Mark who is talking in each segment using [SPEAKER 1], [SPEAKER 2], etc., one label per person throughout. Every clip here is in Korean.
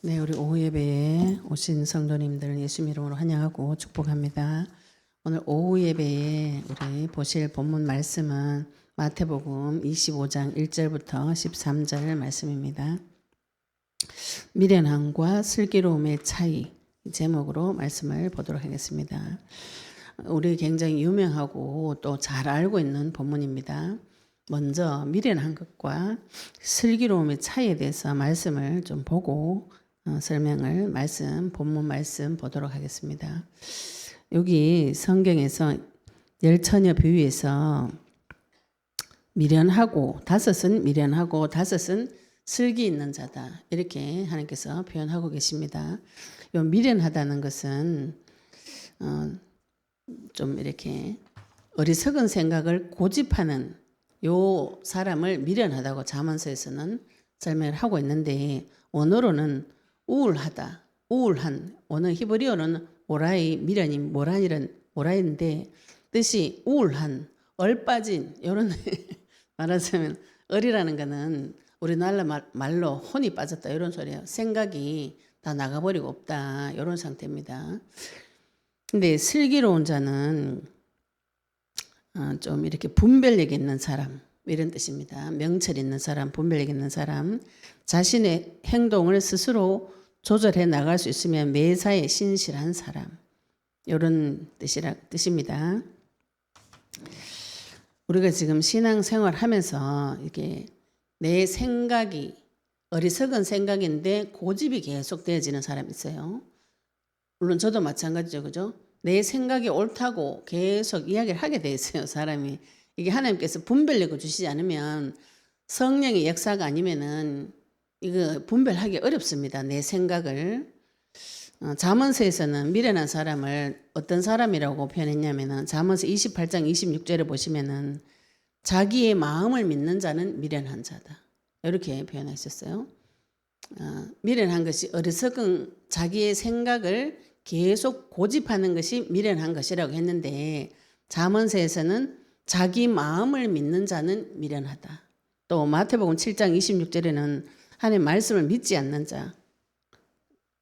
[SPEAKER 1] 네, 우리 오후 예배에 오신 성도님들 예수님 이름으로 환영하고 축복합니다. 오늘 오후 예배에 우리 보실 본문 말씀은 마태복음 25장 1절부터 13절 말씀입니다. 미련함과 슬기로움의 차이 제목으로 말씀을 보도록 하겠습니다. 우리 굉장히 유명하고 또 잘 알고 있는 본문입니다. 먼저 미련한 것과 슬기로움의 차이에 대해서 말씀을 좀 보고 설명을 본문 말씀 보도록 하겠습니다. 여기 성경에서 열처녀 비유에서 미련하고 다섯은 슬기 있는 자다 이렇게 하나님께서 표현하고 계십니다. 요 미련하다는 것은 좀 이렇게 어리석은 생각을 고집하는 요 사람을 미련하다고 잠언서에서는 설명을 하고 있는데 원어로는 우울하다, 우울한, 원어 히브리어는 오라이, 미련이 모라인데 뜻이 우울한, 얼빠진 이런 말하자면 얼이라는 거는 우리나라 말로 혼이 빠졌다 이런 소리예요. 생각이 다 나가버리고 없다 이런 상태입니다. 근데 슬기로운 자는 좀 이렇게 분별력 있는 사람 이런 뜻입니다. 명철 있는 사람, 분별력 있는 사람, 자신의 행동을 스스로 조절해 나갈 수 있으면 매사에 신실한 사람 이런 뜻입니다. 우리가 지금 신앙생활 하면서 이게 내 생각이 어리석은 생각인데 고집이 계속 되어지는 사람이 있어요. 물론 저도 마찬가지죠. 그죠? 내 생각이 옳다고 계속 이야기를 하게 돼 있어요. 사람이. 이게 하나님께서 분별력을 주시지 않으면 성령의 역사가 아니면은 이거 분별하기 어렵습니다. 내 생각을. 잠언서에서는 미련한 사람을 어떤 사람이라고 표현했냐면은 잠언서 28장 26절에 보시면은 자기의 마음을 믿는 자는 미련한 자다. 이렇게 표현하셨어요. 미련한 것이 어리석은 자기의 생각을 계속 고집하는 것이 미련한 것이라고 했는데 잠언서에서는 자기 마음을 믿는 자는 미련하다. 또 마태복음 7장 26절에는 하나님의 말씀을 믿지 않는 자,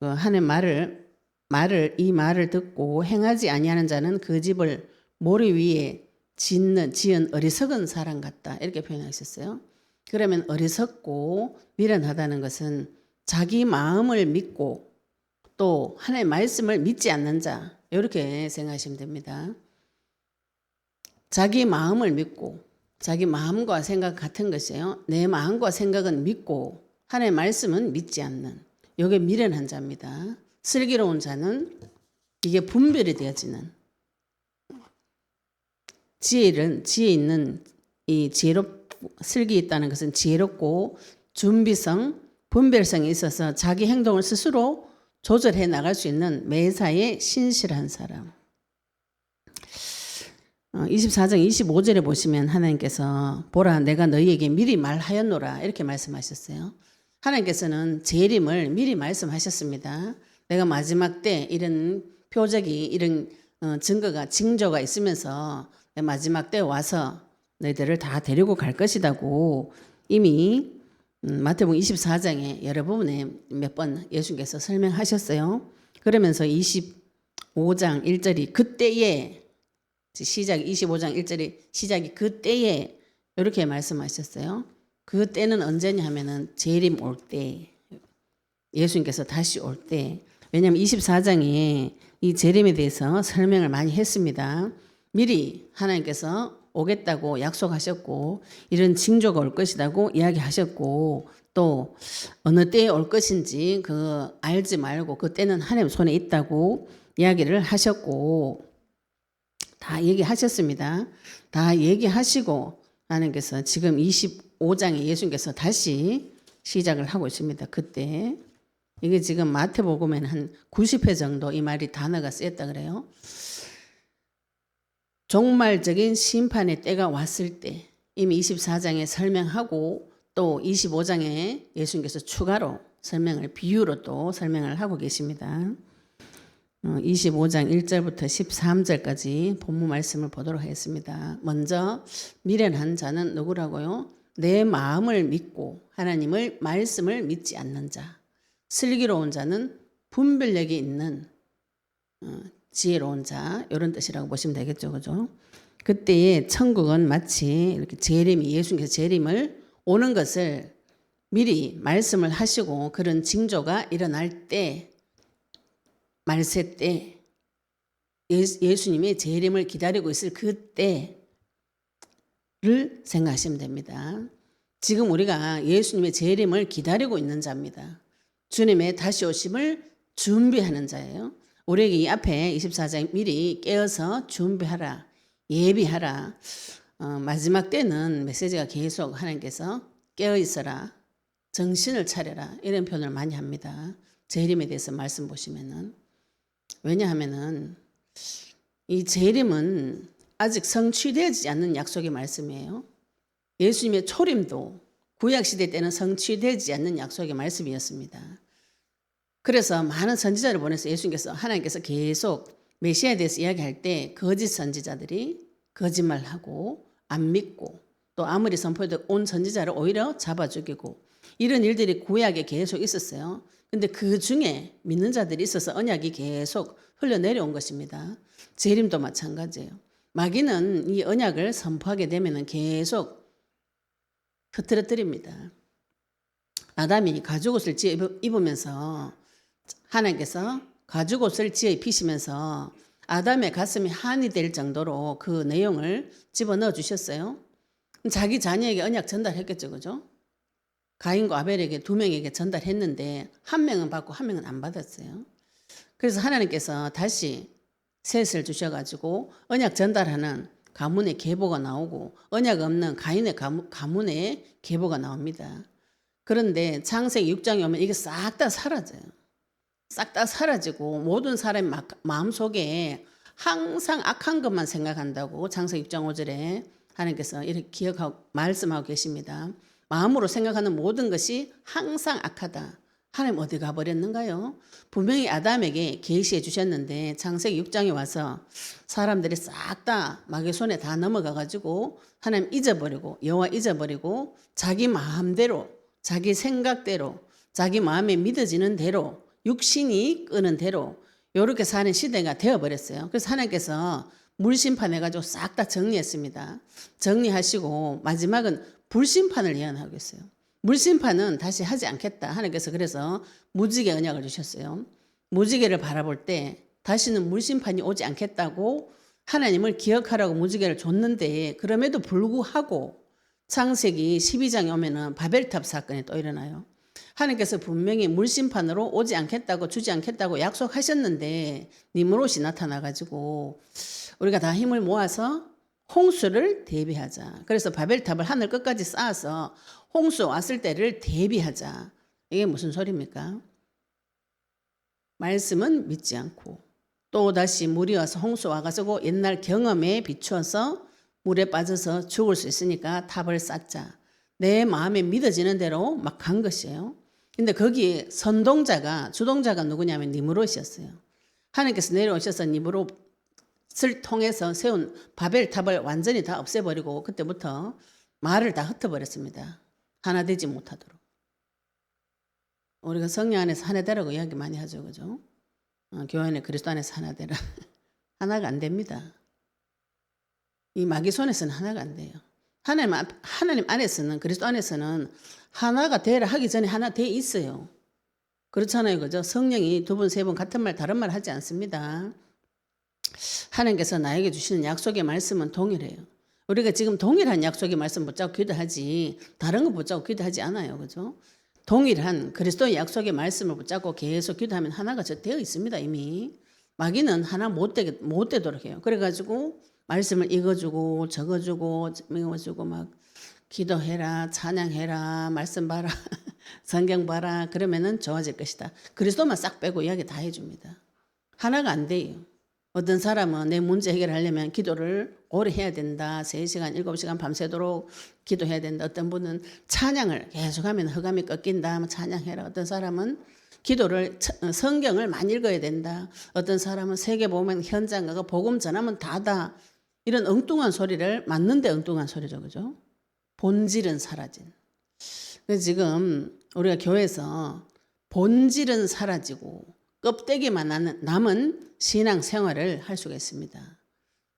[SPEAKER 1] 하나님의 이 말을 듣고 행하지 아니하는 자는 그 집을 모래 위에 지은 어리석은 사람 같다. 이렇게 표현하셨어요. 그러면 어리석고 미련하다는 것은 자기 마음을 믿고 또 하나님의 말씀을 믿지 않는 자 이렇게 생각하시면 됩니다. 자기 마음을 믿고 자기 마음과 생각 같은 것이에요. 내 마음과 생각은 믿고 하나님의 말씀은 믿지 않는 이게 미련한 자입니다. 슬기로운 자는 이게 분별이 되어지는 지혜 있는 이 슬기 있다는 것은 지혜롭고 준비성, 분별성이 있어서 자기 행동을 스스로 조절해 나갈 수 있는 매사에 신실한 사람. 24장 25절에 보시면 하나님께서 보라 내가 너희에게 미리 말하였노라 이렇게 말씀하셨어요. 하나님께서는 재림을 미리 말씀하셨습니다. 내가 마지막 때 이런 표적이 이런 징조가 있으면서 마지막 때 와서 너희들을 다 데리고 갈 것이라고 이미 마태복음 24장에 여러 부분에 몇 번 예수님께서 설명하셨어요. 그러면서 25장 1절이 그때에 시작 25장 1절이 시작이 그때에 이렇게 말씀하셨어요. 그때는 언제냐 하면은 재림 올 때 예수님께서 다시 올 때 왜냐하면 24장에 이 재림에 대해서 설명을 많이 했습니다. 미리 하나님께서 오겠다고 약속하셨고 이런 징조가 올 것이라고 이야기하셨고 또 어느 때에 올 것인지 그 알지 말고 그때는 하나님 손에 있다고 이야기를 하셨고 다 얘기하셨습니다. 다 얘기하시고 하나님께서 지금 25장에 예수님께서 다시 시작을 하고 있습니다. 그때 이게 지금 마태복음에는 한 90회 정도 이 말이 단어가 쓰였다 그래요. 종말적인 심판의 때가 왔을 때 이미 24장에 설명하고 또 25장에 예수님께서 추가로 비유로 또 설명을 하고 계십니다. 25장 1절부터 13절까지 본문 말씀을 보도록 하겠습니다. 먼저 미련한 자는 누구라고요? 내 마음을 믿고 하나님을 말씀을 믿지 않는 자. 슬기로운 자는 분별력이 있는 지혜로운 자 이런 뜻이라고 보시면 되겠죠. 그죠? 그때의 천국은 마치 이렇게 재림이 예수님께서 재림을 오는 것을 미리 말씀을 하시고 그런 징조가 일어날 때 말세 때 예수님의 재림을 기다리고 있을 그때를 생각하시면 됩니다. 지금 우리가 예수님의 재림을 기다리고 있는 자입니다. 주님의 다시 오심을 준비하는 자예요. 우리에게 이 앞에 24장 미리 깨어서 준비하라, 예비하라. 마지막 때는 메시지가 계속 하나님께서 깨어 있어라, 정신을 차려라 이런 표현을 많이 합니다. 재림에 대해서 말씀 보시면은 왜냐하면은 이 재림은 아직 성취되지 않는 약속의 말씀이에요. 예수님의 초림도 구약시대 때는 성취되지 않는 약속의 말씀이었습니다. 그래서 많은 선지자를 보내서 예수님께서 하나님께서 계속 메시아에 대해서 이야기할 때 거짓 선지자들이 거짓말하고 안 믿고 또 아무리 선포해도 온 선지자를 오히려 잡아 죽이고 이런 일들이 구약에 계속 있었어요. 근데 그 중에 믿는 자들이 있어서 언약이 계속 흘러내려온 것입니다. 재림도 마찬가지예요. 마귀는 이 언약을 선포하게 되면 계속 흐트러뜨립니다. 아담이 가죽옷을 입으면서 하나님께서 가죽옷을 지어 입히시면서 아담의 가슴이 한이 될 정도로 그 내용을 집어넣어 주셨어요. 자기 자녀에게 언약 전달했겠죠. 그죠? 가인과 아벨에게 두 명에게 전달했는데 한 명은 받고 한 명은 안 받았어요. 그래서 하나님께서 다시 셋을 주셔가지고 언약 전달하는 가문의 계보가 나오고 언약 없는 가인의 가문의 계보가 나옵니다. 그런데 창세기 6장에 오면 이게 싹 다 사라져요. 싹 다 사라지고 모든 사람의 마음속에 항상 악한 것만 생각한다고 창세기 6장 5절에 하나님께서 이렇게 기억하고 말씀하고 계십니다. 마음으로 생각하는 모든 것이 항상 악하다. 하나님 어디 가버렸는가요? 분명히 아담에게 계시해 주셨는데 창세기 6장에 와서 사람들이 싹 다 마귀 손에 다 넘어가가지고 하나님 잊어버리고 여호와 잊어버리고 자기 마음대로 자기 생각대로 자기 마음에 믿어지는 대로 육신이 끄는 대로 이렇게 사는 시대가 되어버렸어요. 그래서 하나님께서 물심판해가지고 싹 다 정리했습니다. 정리하시고 마지막은 불심판을 예언하고 있어요. 물심판은 다시 하지 않겠다. 하나님께서 그래서 무지개 언약을 주셨어요. 무지개를 바라볼 때 다시는 물심판이 오지 않겠다고 하나님을 기억하라고 무지개를 줬는데 그럼에도 불구하고 창세기 12장에 오면은 바벨탑 사건이 또 일어나요. 하나님께서 분명히 물심판으로 오지 않겠다고 주지 않겠다고 약속하셨는데 니므롯이 나타나가지고 우리가 다 힘을 모아서 홍수를 대비하자. 그래서 바벨탑을 하늘 끝까지 쌓아서 홍수 왔을 때를 대비하자. 이게 무슨 소리입니까? 말씀은 믿지 않고 또 다시 물이 와서 홍수 와가지고 옛날 경험에 비추어서 물에 빠져서 죽을 수 있으니까 탑을 쌓자. 내 마음에 믿어지는 대로 막 간 것이에요. 근데 거기 선동자가 주동자가 누구냐면 니므롯이었어요. 하나님께서 내려오셔서 니므롯을 통해서 세운 바벨탑을 완전히 다 없애버리고 그때부터 말을 다 흩어버렸습니다. 하나 되지 못하도록. 우리가 성령 안에서 하나 되라고 이야기 많이 하죠. 그죠? 교회 안에 그리스도 안에서 하나 되라. 하나가 안 됩니다. 이 마귀 손에서는 하나가 안 돼요. 하나님 안에서는 그리스도 안에서는 하나가 되라 하기 전에 하나 돼 있어요. 그렇잖아요. 그죠? 성령이 두 번, 세 번 같은 말 다른 말 하지 않습니다. 하나님께서 나에게 주시는 약속의 말씀은 동일해요. 우리가 지금 동일한 약속의 말씀 붙잡고 기도하지 다른 거 붙잡고 기도하지 않아요. 그죠? 동일한 그리스도의 약속의 말씀을 붙잡고 계속 기도하면 하나가 되어 있습니다. 이미. 마귀는 하나 못 되도록 해요. 그래가지고 말씀을 읽어주고 적어주고 읽어주고 막 기도해라, 찬양해라, 말씀 봐라, 성경 봐라. 그러면은 좋아질 것이다. 그리스도만 싹 빼고 이야기 다 해줍니다. 하나가 안 돼요. 어떤 사람은 내 문제 해결하려면 기도를 오래 해야 된다. 3시간, 7시간 밤새도록 기도해야 된다. 어떤 분은 찬양을 계속하면 흑암이 꺾인다. 찬양해라. 어떤 사람은 기도를 성경을 많이 읽어야 된다. 어떤 사람은 세계복음 현장 가고 복음 전하면 다다. 이런 엉뚱한 소리를 맞는데 엉뚱한 소리죠. 그죠? 본질은 사라진. 그래서 지금 우리가 교회에서 본질은 사라지고 껍데기만 남은 신앙 생활을 할 수가 있습니다.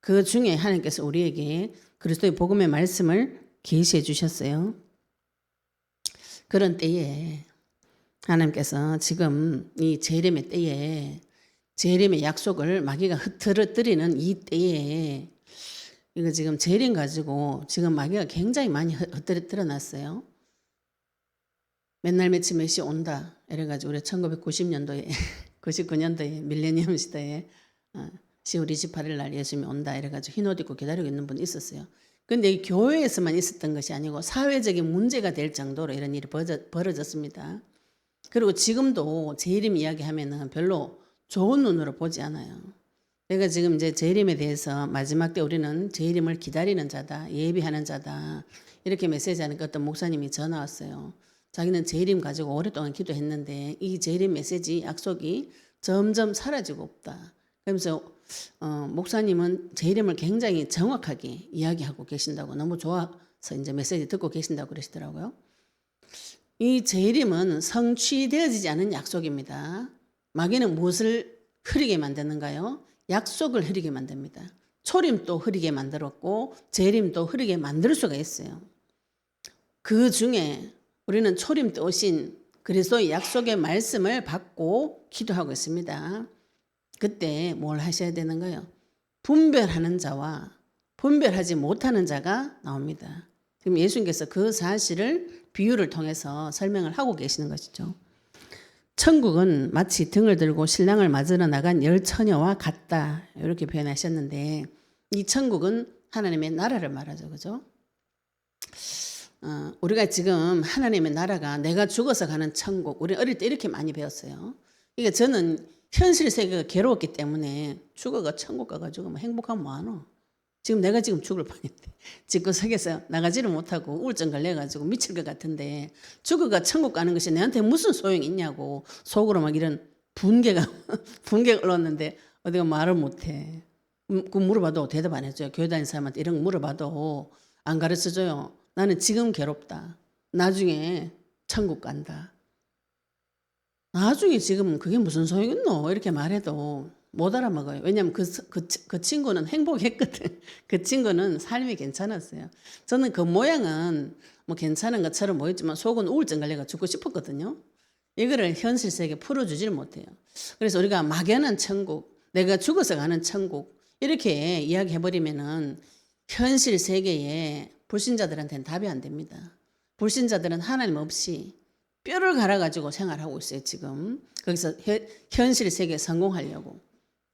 [SPEAKER 1] 그 중에 하나님께서 우리에게 그리스도의 복음의 말씀을 계시해 주셨어요. 그런 때에 하나님께서 지금 이 재림의 때에 재림의 약속을 마귀가 흐트러뜨리는 이 때에 이거 지금 재림 가지고 지금 마귀가 굉장히 많이 흐트러뜨려 놨어요. 맨날 며칠 몇시 온다 이래가지고 우리 1990년도에 99년도에 밀레니엄 시대에 10월 28일 날 예수님이 온다 이래가지고 흰 옷 입고 기다리고 있는 분이 있었어요. 근데 이 교회에서만 있었던 것이 아니고 사회적인 문제가 될 정도로 이런 일이 벌어졌습니다. 그리고 지금도 재림 이야기하면은 별로 좋은 눈으로 보지 않아요. 내가 지금 이제 재림에 대해서 마지막 때 우리는 재림을 기다리는 자다, 예비하는 자다 이렇게 메시지하니까 어떤 목사님이 전화 왔어요. 자기는 재림 가지고 오랫동안 기도했는데 이 재림 메시지 약속이 점점 사라지고 없다. 그러면서 목사님은 재림을 굉장히 정확하게 이야기하고 계신다고 너무 좋아서 이제 메시지 듣고 계신다고 그러시더라고요. 이 재림은 성취되어지지 않은 약속입니다. 마귀는 무엇을 흐리게 만드는가요? 약속을 흐리게 만듭니다. 초림도 흐리게 만들었고 재림도 흐리게 만들 수가 있어요. 그 중에 우리는 초림 때 오신 그리스도의 약속의 말씀을 받고 기도하고 있습니다. 그때 뭘 하셔야 되는가요? 분별하는 자와 분별하지 못하는 자가 나옵니다. 지금 예수님께서 그 사실을 비유를 통해서 설명을 하고 계시는 것이죠. 천국은 마치 등을 들고 신랑을 맞으러 나간 열 처녀와 같다 이렇게 표현하셨는데 이 천국은 하나님의 나라를 말하죠. 그죠? 우리가 지금 하나님의 나라가 내가 죽어서 가는 천국, 우리 어릴 때 이렇게 많이 배웠어요. 그러니까 저는 현실 세계가 괴로웠기 때문에 죽어가 천국 가가지고 뭐 행복하면 뭐하노? 지금 내가 지금 죽을 판인데 집구석에서 나가지를 못하고 우울증 걸려가지고 미칠 것 같은데 죽어가 천국 가는 것이 내한테 무슨 소용이 있냐고 속으로 막 이런 분개가 올랐는데 어디가 말을 못해. 그 물어봐도 대답 안 해줘요. 교회 다니는 사람한테 이런 거 물어봐도 안 가르쳐줘요. 나는 지금 괴롭다. 나중에 천국 간다. 나중에 지금 그게 무슨 소용 있노? 이렇게 말해도 못 알아먹어요. 왜냐하면 그 친구는 행복했거든. 그 친구는 삶이 괜찮았어요. 저는 그 모양은 뭐 괜찮은 것처럼 보였지만 속은 우울증 걸려가 죽고 싶었거든요. 이거를 현실 세계에 풀어주질 못해요. 그래서 우리가 막연한 천국, 내가 죽어서 가는 천국 이렇게 이야기해버리면은 현실 세계에 불신자들한테는 답이 안 됩니다. 불신자들은 하나님 없이 뼈를 갈아가지고 생활하고 있어요. 지금 거기서 현실 세계에 성공하려고.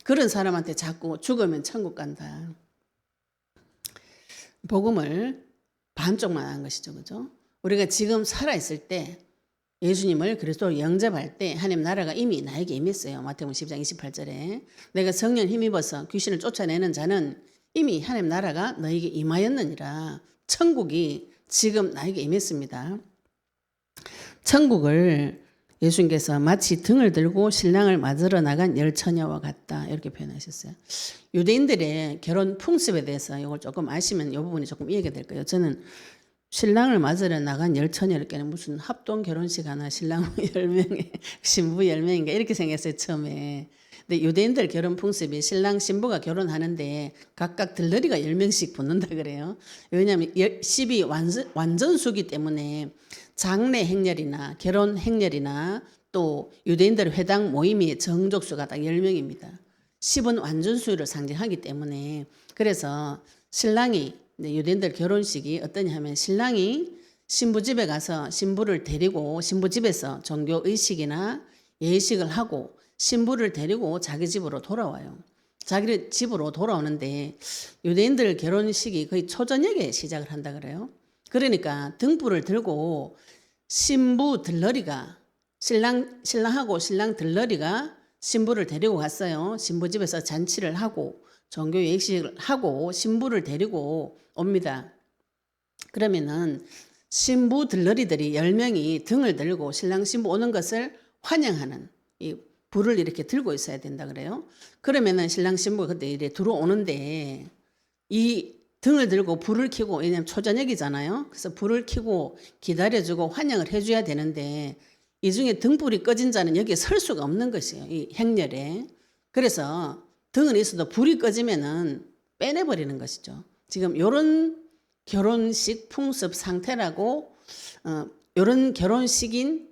[SPEAKER 1] 그런 사람한테 자꾸 죽으면 천국 간다. 복음을 반쪽만 한 것이죠. 그죠? 우리가 지금 살아있을 때 예수님을 그리스도로 영접할 때 하나님 나라가 이미 나에게 임했어요. 마태복음 10장 28절에 내가 성령 힘입어서 귀신을 쫓아내는 자는 이미 하나님 나라가 너에게 임하였느니라. 천국이 지금 나에게 임했습니다. 천국을 예수님께서 마치 등을 들고 신랑을 맞으러 나간 열 처녀와 같다 이렇게 표현하셨어요. 유대인들의 결혼 풍습에 대해서 이걸 조금 아시면 이 부분이 조금 이해가 될 거예요. 저는 신랑을 맞으러 나간 열 처녀를 무슨 합동 결혼식 하나 신랑 10명에 신부 10명인가 이렇게 생겼어요. 처음에. 근데 유대인들 결혼 풍습이 신랑 신부가 결혼하는데 각각 들러리가 10명씩 붙는다 그래요. 왜냐하면 10이 완전수기 때문에 장례 행렬이나 결혼 행렬이나 또 유대인들 회당 모임이 정족수가 딱 10명입니다. 10은 완전수를 상징하기 때문에 그래서 신랑이 유대인들 결혼식이 어떠냐 하면 신랑이 신부 집에 가서 신부를 데리고 신부 집에서 종교 의식이나 예식을 하고 신부를 데리고 자기 집으로 돌아와요. 자기 집으로 돌아오는데 유대인들 결혼식이 거의 초저녁에 시작을 한다 그래요. 그러니까 등불을 들고 신부 들러리가 신랑하고 신랑 들러리가 신부를 데리고 갔어요. 신부 집에서 잔치를 하고 종교 예식을 하고 신부를 데리고 옵니다. 그러면은 신부 들러리들이 10명이 등을 들고 신랑 신부 오는 것을 환영하는 이 불을 이렇게 들고 있어야 된다 그래요. 그러면은 신랑 신부가 그때 이래 들어오는데 이 등을 들고 불을 켜고 왜냐면 초저녁이잖아요. 그래서 불을 켜고 기다려주고 환영을 해줘야 되는데 이 중에 등불이 꺼진 자는 여기에 설 수가 없는 것이에요. 이 행렬에. 그래서 등은 있어도 불이 꺼지면은 빼내버리는 것이죠. 지금 요런 결혼식 풍습 상태라고 요런 결혼식인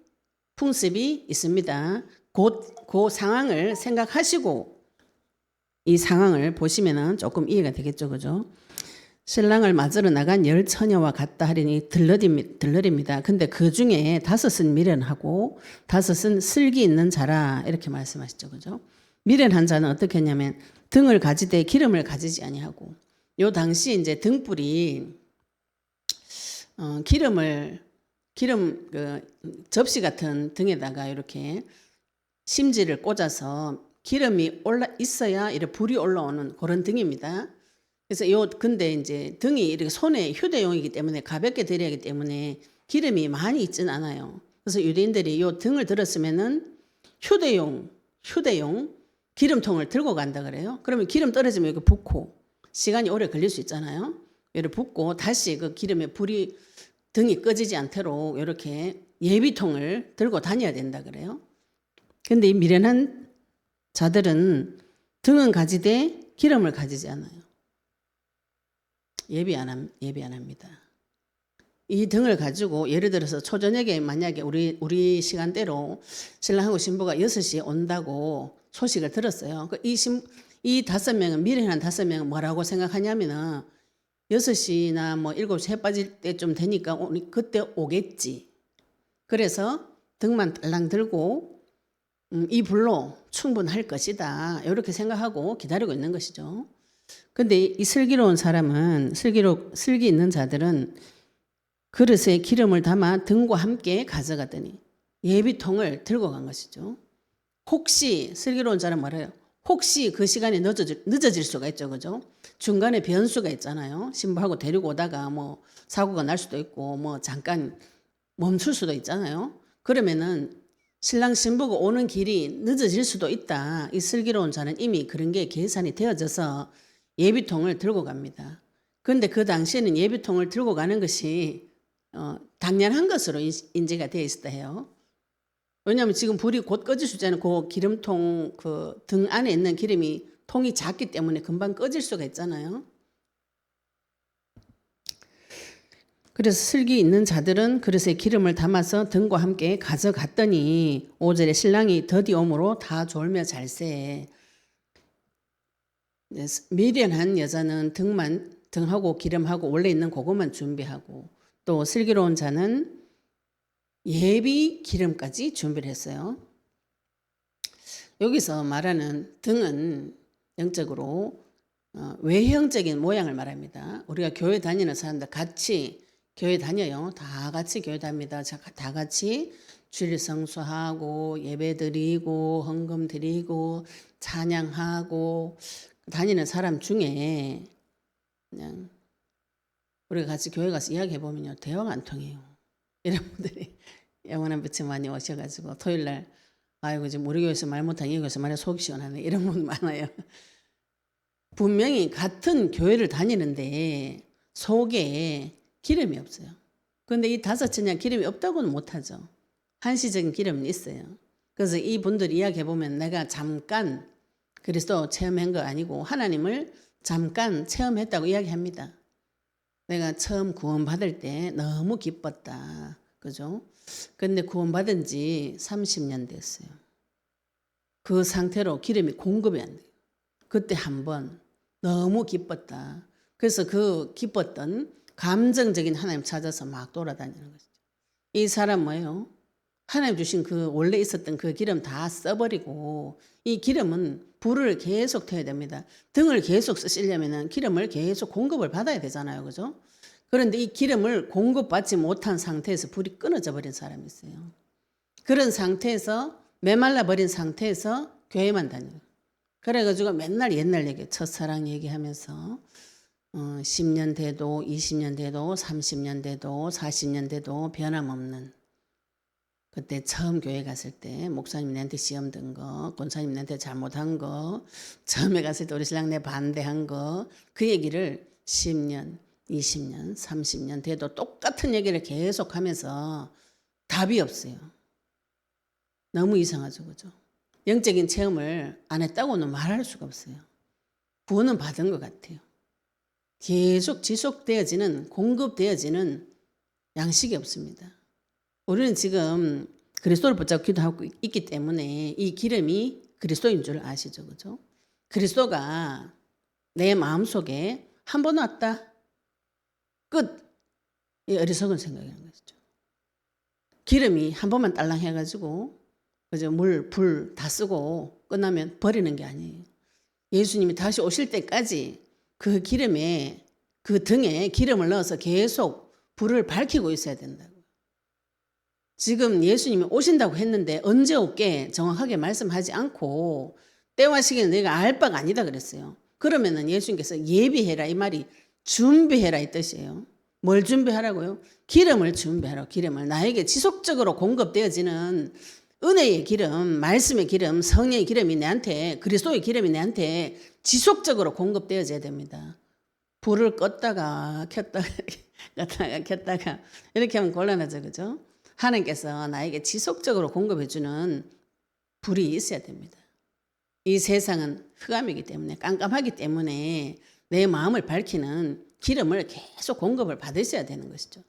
[SPEAKER 1] 풍습이 있습니다. 그 상황을 생각하시고 이 상황을 보시면은 조금 이해가 되겠죠. 그죠? 신랑을 맞으러 나간 10처녀와 같다 하리니 들러리입니다. 근데 그 중에 5은 미련하고 5은 슬기 있는 자라 이렇게 말씀하시죠. 그죠? 미련한 자는 어떻게 했냐면 등을 가지되 기름을 가지지 아니하고 요 당시 이제 등불이 기름 접시 같은 등에다가 이렇게 심지를 꽂아서 기름이 있어야 이렇게 불이 올라오는 그런 등입니다. 그래서 근데 이제 등이 이렇게 손에 휴대용이기 때문에 가볍게 들여야 하기 때문에 기름이 많이 있진 않아요. 그래서 유대인들이 요 등을 들었으면은 휴대용 기름통을 들고 간다 그래요. 그러면 기름 떨어지면 이렇게 붓고 시간이 오래 걸릴 수 있잖아요. 이렇게 붓고 다시 그 기름에 등이 꺼지지 않도록 이렇게 예비통을 들고 다녀야 된다 그래요. 근데 이 미련한 자들은 등은 가지되 기름을 가지지 않아요. 예비 안 합니다. 이 등을 가지고 예를 들어서 초저녁에 만약에 우리 시간대로 신랑하고 신부가 6시에 온다고 소식을 들었어요. 이 5명은 미련한 5명은 뭐라고 생각하냐면은 6시나 뭐 7시 해 빠질 때쯤 되니까 그때 오겠지. 그래서 등만 딸랑 들고 이 불로 충분할 것이다. 이렇게 생각하고 기다리고 있는 것이죠. 근데 이 슬기로운 사람은 슬기 있는 자들은 그릇에 기름을 담아 등과 함께 가져가더니 예비통을 들고 간 것이죠. 혹시 슬기로운 자는 뭐래요? 혹시 그 시간이 늦어질 수가 있죠. 그죠? 중간에 변수가 있잖아요. 신부하고 데리고 오다가 뭐 사고가 날 수도 있고 뭐 잠깐 멈출 수도 있잖아요. 그러면은 신랑 신부가 오는 길이 늦어질 수도 있다. 이 슬기로운 자는 이미 그런 게 계산이 되어져서 예비통을 들고 갑니다. 그런데 그 당시에는 예비통을 들고 가는 것이 당연한 것으로 인지가 되어 있었다 해요. 왜냐하면 지금 불이 곧 꺼질 수 있잖아요. 그 기름통 그 등 안에 있는 통이 작기 때문에 금방 꺼질 수가 있잖아요. 그래서 슬기 있는 자들은 그릇에 기름을 담아서 등과 함께 가져갔더니 5절에 신랑이 더디 오므로 다 졸며 잘세. 미련한 여자는 등하고 기름하고 원래 있는 그것만 준비하고 또 슬기로운 자는 예비 기름까지 준비를 했어요. 여기서 말하는 등은 영적으로 외형적인 모양을 말합니다. 우리가 교회 다니는 사람들 같이 교회 다녀요. 다 같이 교회 다닙니다. 다 같이 주일 성수하고 예배 드리고 헌금 드리고 찬양하고 다니는 사람 중에 그냥 우리가 같이 교회 가서 이야기해 보면요. 대화가 안 통해요. 이런 분들이 영원한 빛에 많이 오셔가지고 토요일날 아이고 지금 우리 교회에서 말 못한 이 교회에서 말해 속이 시원하네 이런 분 많아요. 분명히 같은 교회를 다니는데 속에 기름이 없어요. 그런데 이 5처녀 기름이 없다고는 못하죠. 한시적인 기름은 있어요. 그래서 이 분들 이야기해 보면 내가 잠깐 그리스도 체험한 거 아니고 하나님을 잠깐 체험했다고 이야기합니다. 내가 처음 구원받을 때 너무 기뻤다. 그죠? 근데 구원받은 지 30년 됐어요. 그 상태로 기름이 공급이 안 돼요. 그때 한번 너무 기뻤다. 그래서 그 기뻤던 감정적인 하나님 찾아서 막 돌아다니는 것이죠. 이 사람 뭐예요? 하나님 주신 그 원래 있었던 그 기름 다 써버리고 이 기름은 불을 계속 켜야 됩니다. 등을 계속 쓰시려면 기름을 계속 공급을 받아야 되잖아요. 그죠? 그런데 이 기름을 공급받지 못한 상태에서 불이 끊어져 버린 사람이 있어요. 그런 상태에서 메말라 버린 상태에서 교회만 다녀요. 그래가지고 맨날 옛날 얘기, 첫사랑 얘기하면서 10년 돼도 20년 돼도 30년 돼도 40년 돼도 변함없는 그때 처음 교회 갔을 때 목사님 내한테 시험 든 거, 권사님 내한테 잘못한 거, 처음에 갔을 때 우리 신랑 내 반대한 거, 그 얘기를 10년, 20년, 30년 돼도 똑같은 얘기를 계속하면서 답이 없어요. 너무 이상하죠, 그죠? 영적인 체험을 안 했다고는 말할 수가 없어요. 구원은 받은 것 같아요. 계속 지속되어지는, 공급되어지는 양식이 없습니다. 우리는 지금 그리스도를 붙잡고 기도하고 있기 때문에 이 기름이 그리스도인 줄 아시죠, 그죠? 그리스도가 내 마음속에 한 번 왔다, 끝. 이 어리석은 생각이라는 것이죠. 기름이 한 번만 딸랑 해가지고 그죠? 물, 불 다 쓰고 끝나면 버리는 게 아니에요. 예수님이 다시 오실 때까지 그 기름에, 그 등에 기름을 넣어서 계속 불을 밝히고 있어야 된다고. 지금 예수님이 오신다고 했는데 언제 올게 정확하게 말씀하지 않고 때와 시기는 내가 알 바가 아니다 그랬어요. 그러면은 예수님께서 예비해라 이 말이 준비해라 이 뜻이에요. 뭘 준비하라고요? 기름을 준비하라고. 기름을 나에게 지속적으로 공급되어지는 은혜의 기름, 말씀의 기름, 성령의 기름이 내한테, 그리스도의 기름이 내한테 지속적으로 공급되어져야 됩니다. 불을 껐다가 켰다가 껐다가 켰다가 이렇게 하면 곤란하죠, 그죠? 하나님께서 나에게 지속적으로 공급해주는 불이 있어야 됩니다. 이 세상은 흑암이기 때문에, 깜깜하기 때문에 내 마음을 밝히는 기름을 계속 공급을 받으셔야 되는 것이죠.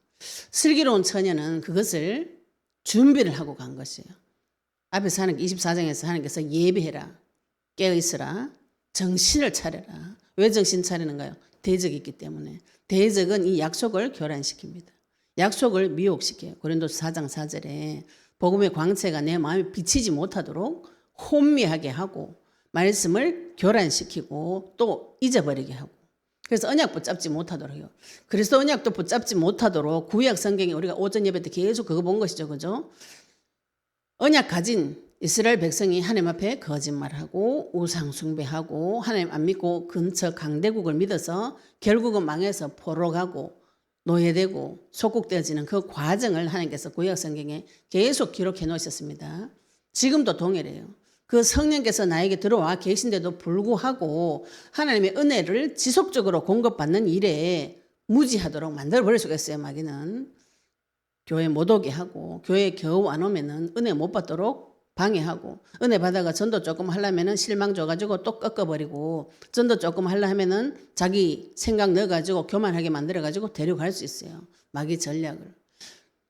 [SPEAKER 1] 슬기로운 처녀는 그것을 준비를 하고 간 것이에요. 앞에서 24장에서 하나님께서 예비해라, 깨어있으라, 정신을 차려라. 왜 정신 차리는가요? 대적이 있기 때문에. 대적은 이 약속을 교란시킵니다. 약속을 미혹시켜요. 고린도서 4장 4절에 복음의 광채가 내 마음에 비치지 못하도록 혼미하게 하고 말씀을 교란시키고 또 잊어버리게 하고, 그래서 언약 붙잡지 못하도록 해요. 그래서 언약도 붙잡지 못하도록 구약 성경에 우리가 오전 예배 때 계속 그거 본 것이죠, 그죠? 언약 가진 이스라엘 백성이 하나님 앞에 거짓말하고 우상 숭배하고 하나님 안 믿고 근처 강대국을 믿어서 결국은 망해서 포로 가고 노예되고 속국되어지는 그 과정을 하나님께서 구약 성경에 계속 기록해 놓으셨습니다. 지금도 동일해요. 그 성령께서 나에게 들어와 계신데도 불구하고 하나님의 은혜를 지속적으로 공급받는 일에 무지하도록 만들어버릴 수가 있어요. 마귀는 교회 못 오게 하고, 교회 겨우 안 오면은 은혜 못 받도록 방해하고, 은혜 받아가 전도 조금 하려면은 실망 줘가지고 또 꺾어버리고, 전도 조금 하려 하면은 자기 생각 넣어가지고 교만하게 만들어가지고 데려갈 수 있어요. 마귀 전략을.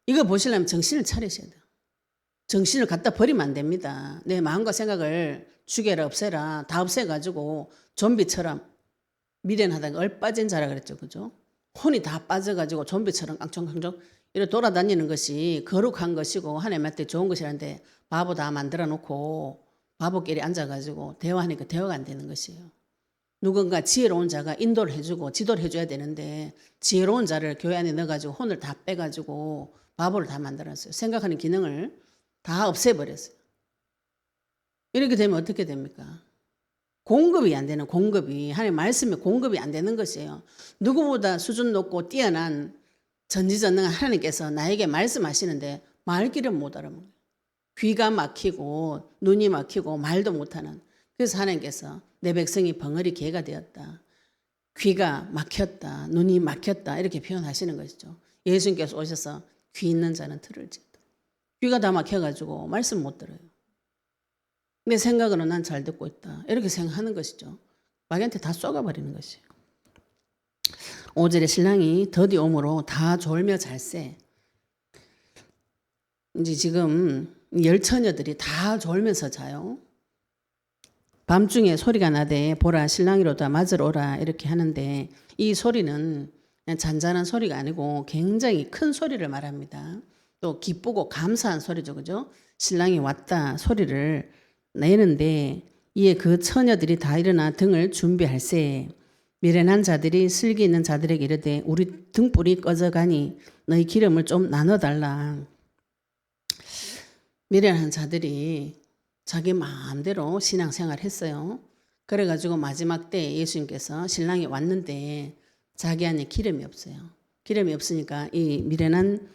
[SPEAKER 1] 이거 보시려면 정신을 차리셔야 돼요. 정신을 갖다 버리면 안 됩니다. 내 마음과 생각을 죽여라, 없애라, 다 없애가지고 좀비처럼 미련하다가 얼빠진 자라 그랬죠, 그죠? 혼이 다 빠져가지고 좀비처럼 깡총깡총 이렇게 돌아다니는 것이 거룩한 것이고 하나님한테 좋은 것이라는데 바보 다 만들어 놓고 바보끼리 앉아가지고 대화하니까 대화가 안 되는 것이에요. 누군가 지혜로운 자가 인도를 해주고 지도를 해줘야 되는데 지혜로운 자를 교회 안에 넣어가지고 혼을 다 빼가지고 바보를 다 만들었어요. 생각하는 기능을 다 없애버렸어요. 이렇게 되면 어떻게 됩니까? 공급이 안 되는, 공급이 하나님 말씀에 공급이 안 되는 것이에요. 누구보다 수준 높고 뛰어난 전지전능한 하나님께서 나에게 말씀하시는데 말귀를 못 알아먹어요. 귀가 막히고 눈이 막히고 말도 못하는. 그래서 하나님께서 내 백성이 벙어리 개가 되었다, 귀가 막혔다, 눈이 막혔다 이렇게 표현하시는 것이죠. 예수님께서 오셔서 귀 있는 자는 들을 지어다. 귀가 다 막혀가지고 말씀 못 들어요. 내 생각으로 난 잘 듣고 있다 이렇게 생각하는 것이죠. 마귀한테 다 쏘가버리는 것이에요. 5절에 신랑이 더디 오므로 다 졸며 잘세. 이제 지금 열 처녀들이 다 졸면서 자요. 밤중에 소리가 나되 보라 신랑이로다 맞으러 오라 이렇게 하는데 이 소리는 그냥 잔잔한 소리가 아니고 굉장히 큰 소리를 말합니다. 또 기쁘고 감사한 소리죠, 그죠? 신랑이 왔다 소리를 내는데 이에 그 처녀들이 다 일어나 등을 준비할세. 미련한 자들이 슬기 있는 자들에게 이르되 우리 등불이 꺼져가니 너희 기름을 좀 나눠달라. 미련한 자들이 자기 마음대로 신앙생활을 했어요. 그래가지고 마지막 때 예수님께서 신랑이 왔는데 자기 안에 기름이 없어요. 기름이 없으니까 이 미련한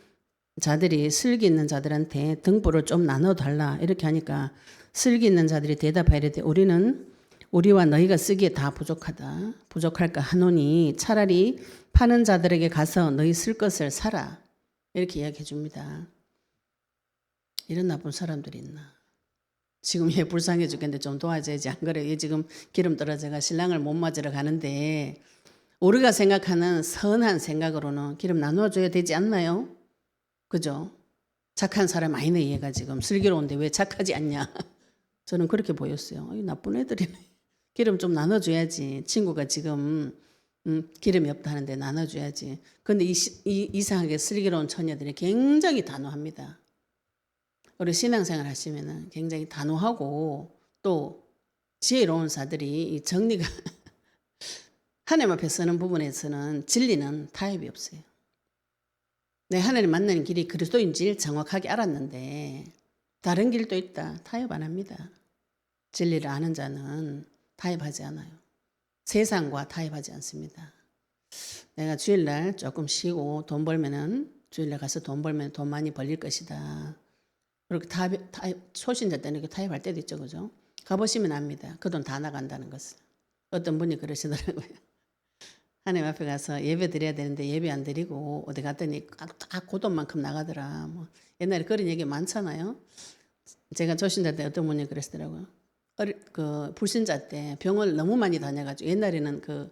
[SPEAKER 1] 자들이 슬기 있는 자들한테 등불을 좀 나눠달라 이렇게 하니까 슬기 있는 자들이 대답하여 이르되 우리는 우리와 너희가 쓰기에 다 부족하다. 부족할까 하노니 차라리 파는 자들에게 가서 너희 쓸 것을 사라. 이렇게 이야기해 줍니다. 이런 나쁜 사람들이 있나. 지금 얘 불쌍해 죽겠는데 좀 도와줘야지. 안 그래? 얘 지금 기름 떨어져가 신랑을 못 맞으러 가는데 우리가 생각하는 선한 생각으로는 기름 나눠줘야 되지 않나요? 그죠? 착한 사람 아니네 얘가 지금 슬기로운데 왜 착하지 않냐? 저는 그렇게 보였어요. 이 나쁜 애들이네. 기름 좀 나눠줘야지. 친구가 지금 기름이 없다는데 나눠줘야지. 그런데 이상하게 슬기로운 처녀들이 굉장히 단호합니다. 우리 신앙생활 하시면은 굉장히 단호하고 또 지혜로운 자들이 이 정리가 하나님 앞에 서는 부분에서는 진리는 타협이 없어요. 내 하나님 만나는 길이 그리스도인지 정확하게 알았는데 다른 길도 있다. 타협 안 합니다. 진리를 아는 자는 타협하지 않아요. 세상과 타협하지 않습니다. 내가 주일날 조금 쉬고 돈 벌면은 주일날 가서 돈 벌면 돈 많이 벌릴 것이다. 그리고 초신자 때는 이렇게 타협할 때도 있죠. 그죠? 가보시면 압니다. 그 돈 다 나간다는 것을. 어떤 분이 그러시더라고요. 하나님 앞에 가서 예배 드려야 되는데 예배 안 드리고 어디 갔더니 딱 그 돈만큼 나가더라. 뭐 옛날에 그런 얘기 많잖아요. 제가 초신자 때 어떤 분이 그러시더라고요. 그 불신자 때 병을 너무 많이 다녀가지고 옛날에는 그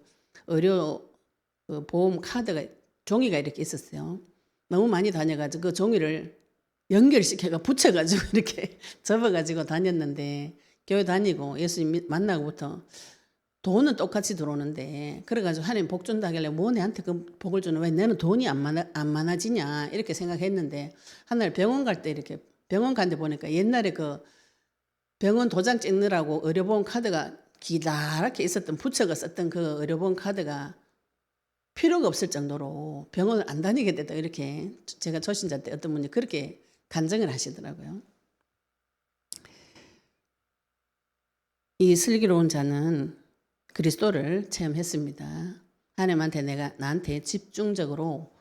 [SPEAKER 1] 의료 그 보험 카드가 종이가 이렇게 있었어요. 너무 많이 다녀가지고 그 종이를 연결시켜가 붙여가지고 이렇게 접어가지고 다녔는데 교회 다니고 예수님 만나고부터 돈은 똑같이 들어오는데 그래가지고 하나님 복 준다 하길래 뭐 내한테 그 복을 주는 왜 내는 돈이 안 많아지냐 이렇게 생각했는데 하늘 병원 갈 때 이렇게 병원 간데 보니까 옛날에 그 병원 도장 찍느라고 의료보험 카드가 기다랗게 있었던 부처가 썼던 그 의료보험 카드가 필요가 없을 정도로 병원을 안 다니게 됐다 이렇게 제가 초신자 때 어떤 분이 그렇게 간증을 하시더라고요. 이 슬기로운 자는 그리스도를 체험했습니다. 하나님한테 나한테 집중적으로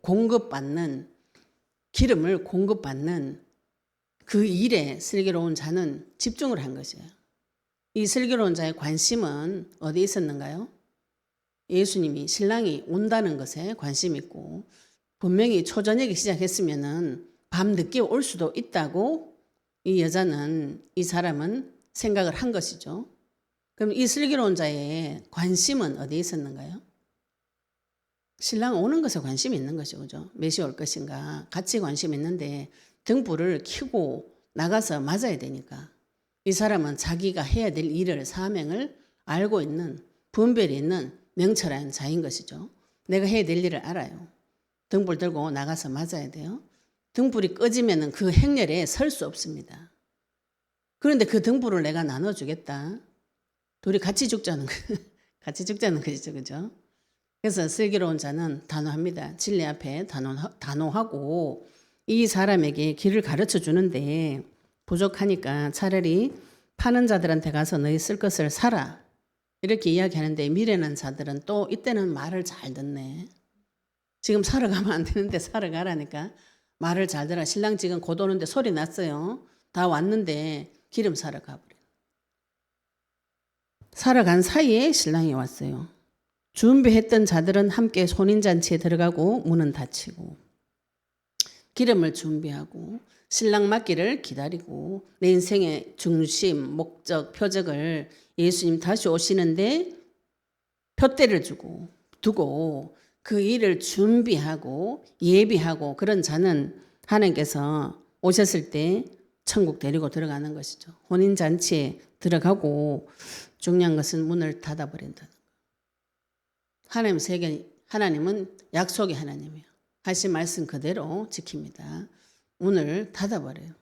[SPEAKER 1] 공급받는 기름을 공급받는 그 일에 슬기로운 자는 집중을 한 것이에요. 이 슬기로운 자의 관심은 어디에 있었는가요? 예수님이 신랑이 온다는 것에 관심 있고 분명히 초저녁에 시작했으면은 밤 늦게 올 수도 있다고 이 사람은 생각을 한 것이죠. 그럼 이 슬기로운 자의 관심은 어디에 있었는가요? 신랑 오는 것에 관심이 있는 것이죠. 그죠? 몇 시에 올 것인가 같이 관심 있는데 등불을 켜고 나가서 맞아야 되니까 이 사람은 자기가 해야 될 일을 사명을 알고 있는 분별이 있는 명철한 자인 것이죠. 내가 해야 될 일을 알아요. 등불 들고 나가서 맞아야 돼요. 등불이 꺼지면 그 행렬에 설 수 없습니다. 그런데 그 등불을 내가 나눠주겠다. 둘이 같이 죽자는 같이 죽자는 것이죠. 그죠? 그래서 슬기로운 자는 단호합니다. 진리 앞에 단호하고 이 사람에게 길을 가르쳐 주는데 부족하니까 차라리 파는 자들한테 가서 너희 쓸 것을 사라. 이렇게 이야기하는데 미련한 자들은 또 이때는 말을 잘 듣네. 지금 사러 가면 안 되는데 사러 가라니까 말을 잘 들어. 신랑 지금 곧 오는데 소리 났어요. 다 왔는데 기름 사러 가버려. 사러 간 사이에 신랑이 왔어요. 준비했던 자들은 함께 혼인잔치에 들어가고 문은 닫히고 기름을 준비하고 신랑 맞기를 기다리고 내 인생의 중심, 목적, 표적을 예수님 다시 오시는데 표대를 두고 그 일을 준비하고 예비하고 그런 자는 하나님께서 오셨을 때 천국 데리고 들어가는 것이죠. 혼인잔치에 들어가고 중요한 것은 문을 닫아버린다는 거예요. 하나님은 약속의 하나님이에요. 하신 말씀 그대로 지킵니다. 문을 닫아버려요.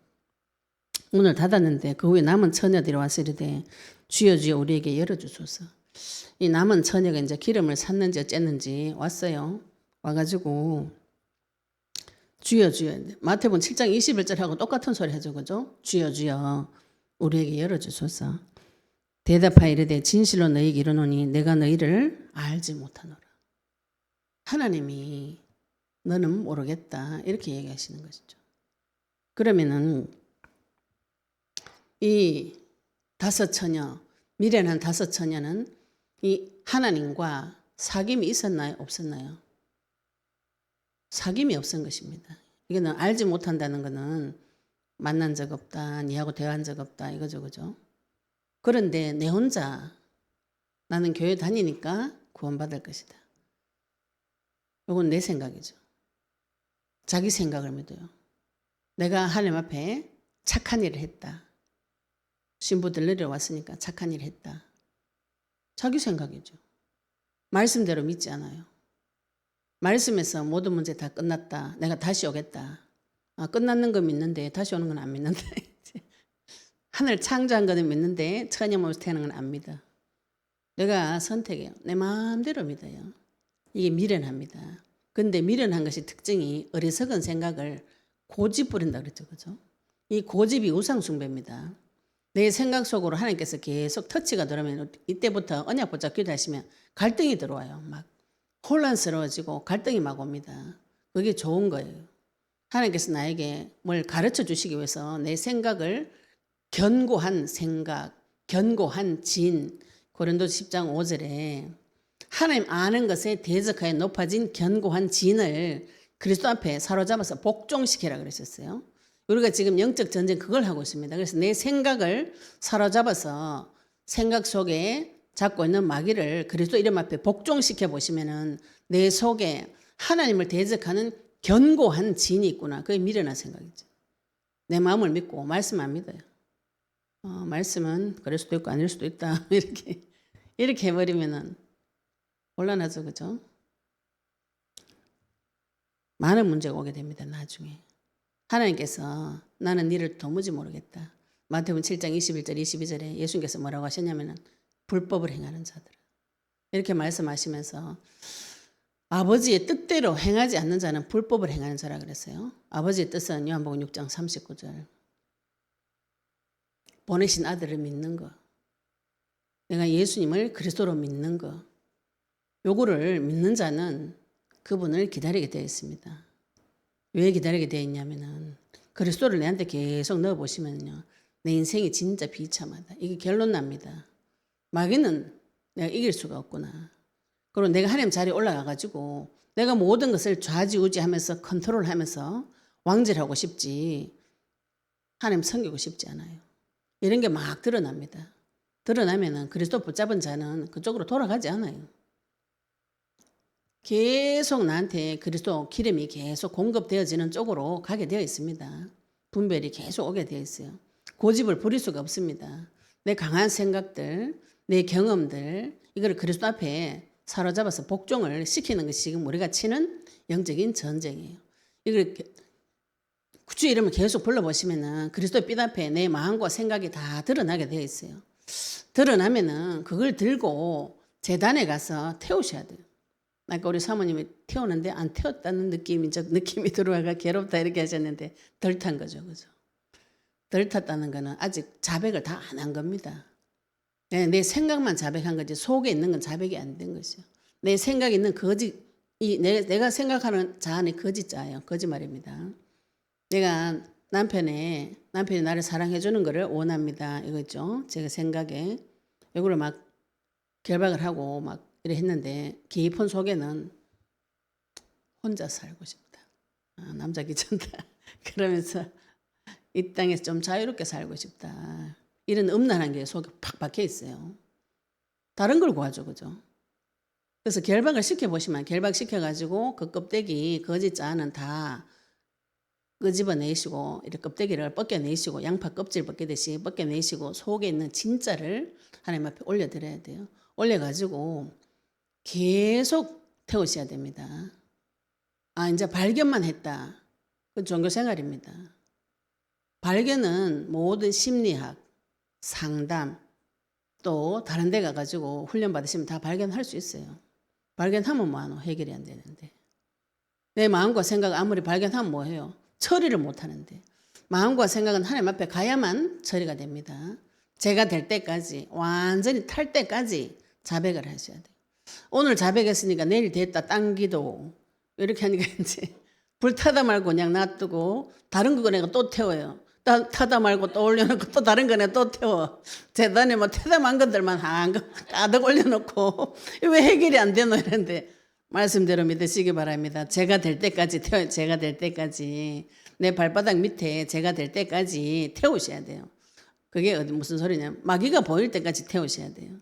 [SPEAKER 1] 문을 닫았는데 그 후에 남은 처녀들이 와서 이르되 주여 주여 우리에게 열어주소서. 이 남은 처녀가 이제 기름을 샀는지 어쨌는지 왔어요. 와가지고 주여 주여 마태복음 7장 21절하고 똑같은 소리 하죠. 그죠? 주여 주여 우리에게 열어주소서. 대답하여 이르되 진실로 너희에게 이르노니 내가 너희를 알지 못하노라. 하나님이 너는 모르겠다 이렇게 얘기하시는 것이죠. 그러면은 이 다섯 처녀 미련한 다섯 처녀는 이 하나님과 사귐이 있었나요? 없었나요? 사귐이 없은 것입니다. 이거는 알지 못한다는 것은 만난 적 없다. 니하고 대화한 적 없다. 이거죠. 그죠? 그런데 내 혼자 나는 교회 다니니까 구원받을 것이다. 이건 내 생각이죠. 자기 생각을 믿어요. 내가 하나님 앞에 착한 일을 했다. 신부들 내려왔으니까 착한 일을 했다. 자기 생각이죠. 말씀대로 믿지 않아요. 말씀에서 모든 문제 다 끝났다. 내가 다시 오겠다. 끝났는 거 믿는데 다시 오는 건 안 믿는다. 하늘 창조한 거는 믿는데 천녀몸에서 태어난 건 안 믿어. 내가 선택해요. 내 마음대로 믿어요. 이게 미련합니다. 근데 미련한 것이 특징이 어리석은 생각을 고집 부린다 그랬죠. 그죠? 이 고집이 우상숭배입니다. 내 생각 속으로 하나님께서 계속 터치가 들어오면 이때부터 언약 붙잡고 기도하시면 갈등이 들어와요. 막 혼란스러워지고 갈등이 막 옵니다. 그게 좋은 거예요. 하나님께서 나에게 뭘 가르쳐 주시기 위해서 내 생각을 견고한 생각, 견고한 진, 고린도서 10장 5절에 하나님 아는 것에 대적하여 높아진 견고한 진을 그리스도 앞에 사로잡아서 복종시키라 그랬었어요. 우리가 지금 영적 전쟁 그걸 하고 있습니다. 그래서 내 생각을 사로잡아서 생각 속에 잡고 있는 마귀를 그리스도 이름 앞에 복종시켜 보시면은 내 속에 하나님을 대적하는 견고한 진이 있구나. 그게 미련한 생각이죠. 내 마음을 믿고 말씀 안 믿어요. 말씀은 그럴 수도 있고 아닐 수도 있다. 이렇게 해버리면은 곤란하죠, 그죠? 많은 문제가 오게 됩니다. 나중에 하나님께서 나는 니를 도무지 모르겠다. 마태복음 7장 21절 22절에 예수님께서 뭐라고 하셨냐면은 불법을 행하는 자들 이렇게 말씀하시면서 아버지의 뜻대로 행하지 않는 자는 불법을 행하는 자라 그랬어요. 아버지의 뜻은 요한복음 6장 39절 보내신 아들을 믿는 거, 내가 예수님을 그리스도로 믿는 거, 요거를 믿는 자는 그분을 기다리게 되어 있습니다. 왜 기다리게 되어 있냐면은 그리스도를 내한테 계속 넣어보시면요, 내 인생이 진짜 비참하다. 이게 결론 납니다. 마귀는 내가 이길 수가 없구나. 그리고 내가 하나님 자리에 올라가가지고 내가 모든 것을 좌지우지하면서 컨트롤하면서 왕질하고 싶지 하나님 섬기고 싶지 않아요. 이런 게 막 드러납니다. 드러나면은 그리스도 붙잡은 자는 그쪽으로 돌아가지 않아요. 계속 나한테 그리스도 기름이 계속 공급되어지는 쪽으로 가게 되어 있습니다. 분별이 계속 오게 되어 있어요. 고집을 부릴 수가 없습니다. 내 강한 생각들, 내 경험들 이걸 그리스도 앞에 사로잡아서 복종을 시키는 것이 지금 우리가 치는 영적인 전쟁이에요. 이걸 주의 이름을 계속 불러보시면은 그리스도 빛 앞에 내 마음과 생각이 다 드러나게 되어 있어요. 드러나면은 그걸 들고 제단에 가서 태우셔야 돼요. 아까 우리 사모님이 태우는데 안 태웠다는 느낌이 들어와가 괴롭다 이렇게 하셨는데 덜 탄 거죠, 그죠? 덜 탔다는 거는 아직 자백을 다 안 한 겁니다. 내 생각만 자백한 거지 속에 있는 건 자백이 안 된 것이요. 내 생각에 있는 거짓, 내가 생각하는 자 안에 거짓자예요. 거짓말입니다. 내가 남편이 나를 사랑해 주는 거를 원합니다. 이거죠. 제가 생각에 이거를 막 결박을 하고 막 이래 했는데 깊은 속에는 혼자 살고 싶다. 남자 귀찮다. 그러면서 이 땅에서 좀 자유롭게 살고 싶다. 이런 음란한 게 속에 팍 박혀 있어요. 다른 걸 구하죠, 그죠? 그래서 결박을 시켜보시면 결박시켜가지고 그 껍데기 거짓자는 다 끄집어내시고 이렇게 껍데기를 벗겨내시고 양파 껍질 벗기듯이 벗겨내시고 속에 있는 진짜를 하나님 앞에 올려드려야 돼요. 올려가지고 계속 태우셔야 됩니다. 이제 발견만 했다. 그건 종교생활입니다. 발견은 모든 심리학, 상담, 또 다른 데 가가지고 훈련 받으시면 다 발견할 수 있어요. 발견하면 뭐하노? 해결이 안 되는데. 내 마음과 생각을 아무리 발견하면 뭐해요? 처리를 못하는데. 마음과 생각은 하나님 앞에 가야만 처리가 됩니다. 제가 될 때까지, 완전히 탈 때까지 자백을 하셔야 돼요. 오늘 자백했으니까 내일 됐다 당기도 이렇게 하니까 이제 불타다 말고 그냥 놔두고 다른 거 내가 또 태워요. 타다 말고 또 올려놓고 또 다른 거 내가 또 태워. 재단에 뭐 태담한 것들만 가득 올려놓고 왜 해결이 안 되노 이런데 말씀대로 믿으시기 바랍니다. 제가 될 때까지 태워요. 제가 될 때까지. 내 발바닥 밑에 제가 될 때까지 태우셔야 돼요. 그게 무슨 소리냐? 마귀가 보일 때까지 태우셔야 돼요.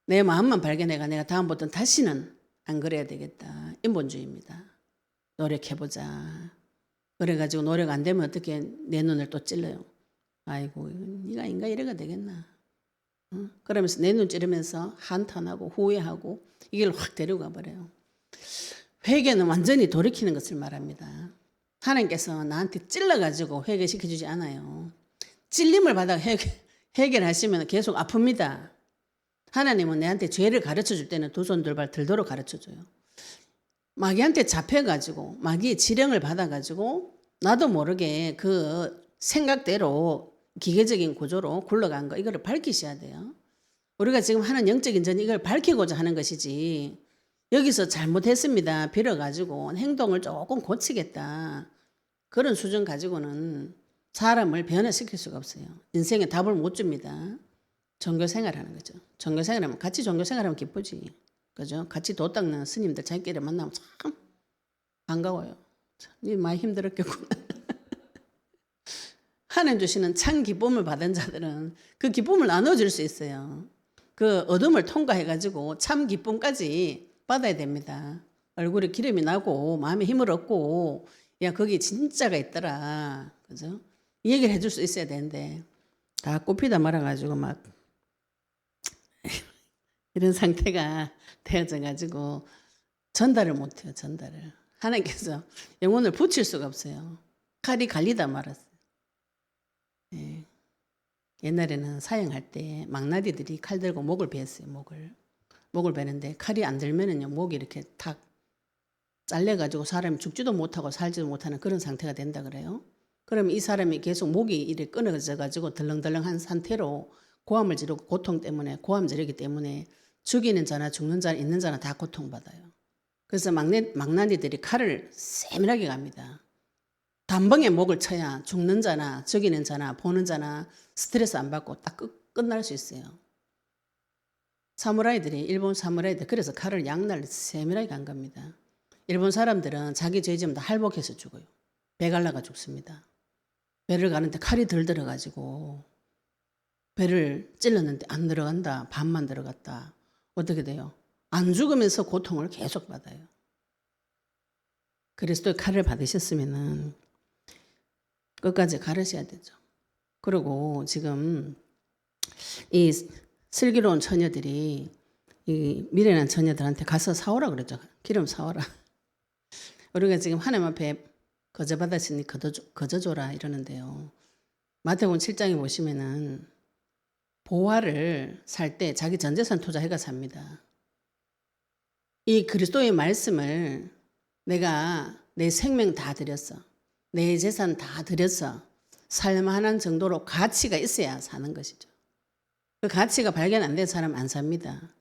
[SPEAKER 1] 내 마음만 발견해가 내가 다음부터는 다시는 안 그래야 되겠다. 인본주의입니다. 노력해보자. 그래가지고 노력 안 되면 어떻게 내 눈을 또 찔러요. 아이고 네가 인가 이래가 되겠나. 그러면서 내 눈 찌르면서 한탄하고 후회하고 이걸 확 데리고 가버려요. 회개는 완전히 돌이키는 것을 말합니다. 하나님께서 나한테 찔러가지고 회개시켜주지 않아요. 찔림을 받아 회개를 하시면 계속 아픕니다. 하나님은 내한테 죄를 가르쳐줄 때는 두 손 두 발 들도록 가르쳐줘요. 마귀한테 잡혀가지고 마귀의 지령을 받아가지고 나도 모르게 그 생각대로 기계적인 구조로 굴러간 거 이거를 밝히셔야 돼요. 우리가 지금 하는 영적인 전 이걸 밝히고자 하는 것이지 여기서 잘못했습니다 빌어가지고 행동을 조금 고치겠다 그런 수준 가지고는 사람을 변화시킬 수가 없어요. 인생에 답을 못 줍니다. 종교 생활하는 거죠. 종교 생활하면 같이 종교 생활하면 기쁘지. 그죠? 같이 도 닦는 스님들 자기끼리 만나면 참 반가워요. 참, 많이 힘들었겠구나. 하나님 주시는 참 기쁨을 받은 자들은 그 기쁨을 나눠줄 수 있어요. 그 어둠을 통과해가지고 참 기쁨까지 받아야 됩니다. 얼굴에 기름이 나고 마음에 힘을 얻고 야 거기 진짜가 있더라. 그죠? 이 얘기를 해줄 수 있어야 되는데 다 꽃피다 말아가지고 막 이런 상태가 되어져가지고 전달을 못해요. 전달을. 하나님께서 영혼을 붙일 수가 없어요. 칼이 갈리다 말았어요. 예. 옛날에는 사형할 때 망나니들이 칼 들고 목을 베었어요. 목을 베는데 칼이 안 들면은요 목이 이렇게 탁 잘려가지고 사람이 죽지도 못하고 살지도 못하는 그런 상태가 된다 그래요. 그럼 이 사람이 계속 목이 이렇게 끊어져가지고 덜렁덜렁한 상태로 고함을 지르고 고통 때문에 고함 지르기 때문에 죽이는 자나 죽는 자나 있는 자나 다 고통받아요. 그래서 망나니들이 칼을 세밀하게 갑니다. 단번에 목을 쳐야 죽는 자나 죽이는 자나 보는 자나 스트레스 안 받고 딱 끝날 수 있어요. 사무라이들이 일본 사무라이들 그래서 칼을 양날 세밀하게 간 겁니다. 일본 사람들은 자기 죄 지으면 다 할복해서 죽어요. 배 갈라가 죽습니다. 배를 가는데 칼이 덜 들어가지고 배를 찔렀는데 안 들어간다. 반만 들어갔다. 어떻게 돼요? 안 죽으면서 고통을 계속 받아요. 그리스도의 칼을 받으셨으면은 끝까지 가르셔야 되죠. 그리고 지금 이 슬기로운 처녀들이 이 미련한 처녀들한테 가서 사오라 그러죠. 기름 사오라. 우리가 지금 하나님 앞에 거저 받았으니 거저 줘라 이러는데요. 마태복음 7장에 보시면은 보화를 살 때 자기 전 재산 투자해가 삽니다. 이 그리스도의 말씀을 내가 내 생명 다 드렸어. 내 재산 다 드렸어. 살만한 정도로 가치가 있어야 사는 것이죠. 그 가치가 발견 안 된 사람 안 삽니다.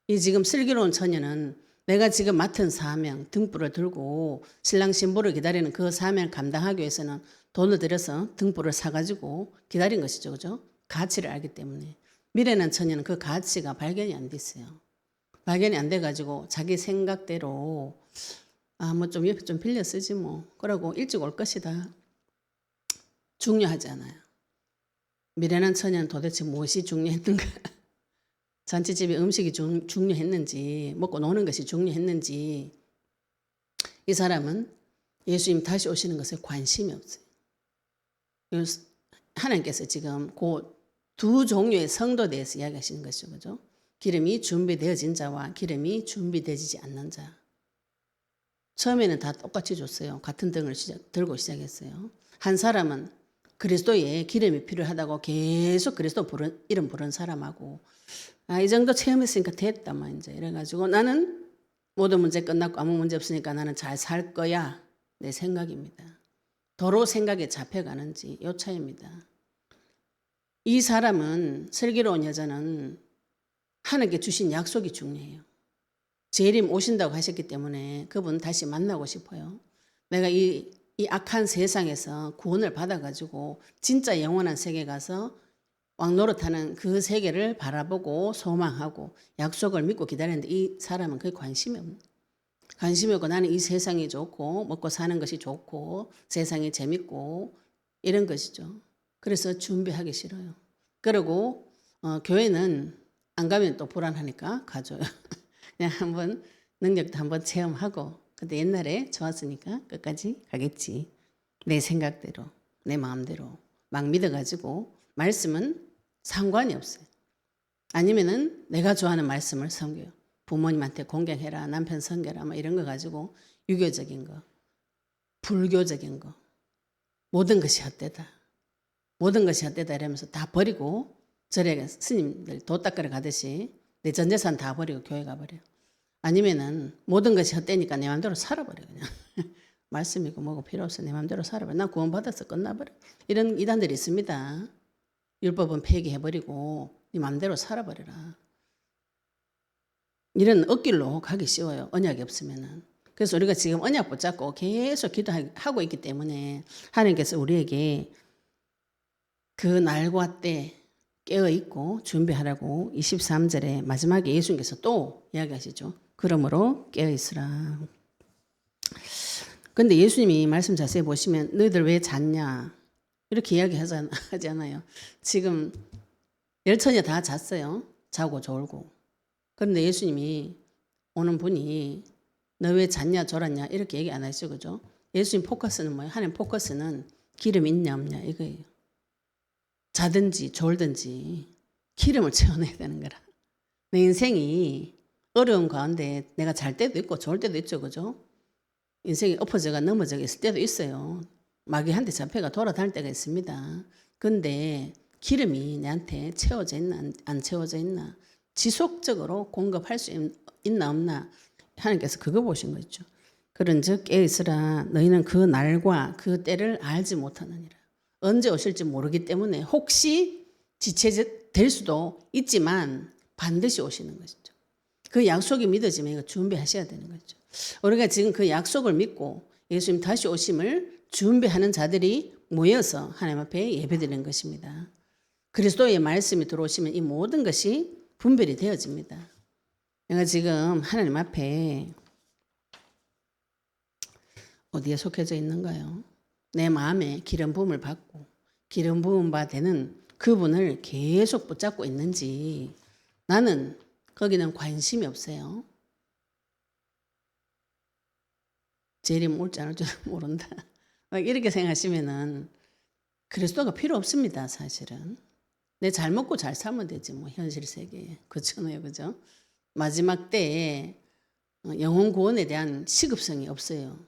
[SPEAKER 1] 이 지금 슬기로운 처녀는 내가 지금 맡은 사명, 등불을 들고 신랑 신부를 기다리는 그 사명을 감당하기 위해서는 돈을 들여서 등불을 사가지고 기다린 것이죠. 그죠? 가치를 알기 때문에. 미련한 처녀는 그 가치가 발견이 안 됐어요. 발견이 안 돼가지고 자기 생각대로 뭐 좀 옆에 좀 빌려 쓰지 뭐. 그러고 일찍 올 것이다. 중요하지 않아요. 미련한 처녀는 도대체 무엇이 중요했는가? 잔치집에 음식이 중요했는지 먹고 노는 것이 중요했는지 이 사람은 예수님 다시 오시는 것에 관심이 없어요. 하나님께서 지금 그 두 종류의 성도에 대해서 이야기하시는 것이죠. 그죠? 기름이 준비되어진 자와 기름이 준비되지 않는 자. 처음에는 다 똑같이 줬어요. 같은 등을 들고 시작했어요. 한 사람은 그리스도의 기름이 필요하다고 계속 그리스도 이름 부른 사람하고 이 정도 체험했으니까 됐다 뭐 이제 이래가지고 나는 모든 문제 끝났고 아무 문제 없으니까 나는 잘 살 거야 내 생각입니다. 도로 생각에 잡혀가는지 요 차이입니다. 이 사람은 슬기로운 여자는 하나님께 주신 약속이 중요해요. 재림 오신다고 하셨기 때문에 그분 다시 만나고 싶어요. 내가 이 악한 세상에서 구원을 받아가지고 진짜 영원한 세계 가서 왕노릇하는 그 세계를 바라보고 소망하고 약속을 믿고 기다리는데 이 사람은 그게 관심이 없는. 관심이 없고 나는 이 세상이 좋고 먹고 사는 것이 좋고 세상이 재밌고 이런 것이죠. 그래서 준비하기 싫어요. 그리고 교회는 안 가면 또 불안하니까 가줘요. 그냥 한번 능력도 한번 체험하고 근데 옛날에 좋았으니까 끝까지 가겠지. 내 생각대로 내 마음대로 막 믿어가지고 말씀은 상관이 없어요. 아니면은 내가 좋아하는 말씀을 섬겨요. 부모님한테 공경해라, 남편 섬겨라, 뭐 이런 거 가지고 유교적인 거, 불교적인 거, 모든 것이 헛되다. 모든 것이 헛되다 이러면서 다 버리고 절에 스님들 도 닦으러 가듯이 내 전 재산 다 버리고 교회 가버려요. 아니면은 모든 것이 헛되니까 내 마음대로 살아버려 그냥. 말씀이고 뭐고 필요 없어. 내 마음대로 살아버려. 난 구원받아서 끝나버려. 이런 이단들이 있습니다. 율법은 폐기해버리고 네 마음대로 살아버려라. 이런 억길로 가기 쉬워요. 언약이 없으면은. 그래서 우리가 지금 언약 붙잡고 계속 기도하고 있기 때문에 하나님께서 우리에게 그 날과 때 깨어있고 준비하라고 23절에 마지막에 예수님께서 또 이야기하시죠. 그러므로 깨어있으라. 근데 예수님이 말씀 자세히 보시면 너희들 왜 잤냐 이렇게 이야기하지 않아요. 지금 열천이 다 잤어요. 자고 졸고. 그런데 예수님이 오는 분이 너 왜 잤냐 졸았냐 이렇게 얘기 안 하시죠. 그죠? 예수님 포커스는 뭐예요? 하나님 포커스는 기름 있냐 없냐 이거예요. 자든지 졸든지 기름을 채워내야 되는 거라. 내 인생이 어려운 가운데 내가 잘 때도 있고 졸 때도 있죠. 그죠? 인생이 엎어져가 넘어져가 있을 때도 있어요. 마귀한테 잡혀가 돌아다닐 때가 있습니다. 근데 기름이 내한테 채워져 있나 안 채워져 있나 지속적으로 공급할 수 있나 없나 하나님께서 그거 보신 거죠. 그런즉 깨어있으라 너희는 그 날과 그 때를 알지 못하느니라. 언제 오실지 모르기 때문에 혹시 지체될 수도 있지만 반드시 오시는 것이죠. 그 약속이 믿어지면 이거 준비하셔야 되는 거죠. 우리가 지금 그 약속을 믿고 예수님 다시 오심을 준비하는 자들이 모여서 하나님 앞에 예배드리는 것입니다. 그리스도의 말씀이 들어오시면 이 모든 것이 분별이 되어집니다. 내가 지금 하나님 앞에 어디에 속해져 있는가요? 내 마음에 기름 부음을 받고 기름 부음 받는 그분을 계속 붙잡고 있는지 나는 거기는 관심이 없어요. 재림 올지 안 올지 모른다. 막 이렇게 생각하시면은 그리스도가 필요 없습니다. 사실은. 내 잘 먹고 잘 살면 되지 뭐 현실 세계에. 그렇잖아요. 그죠? 마지막 때에 영혼 구원에 대한 시급성이 없어요.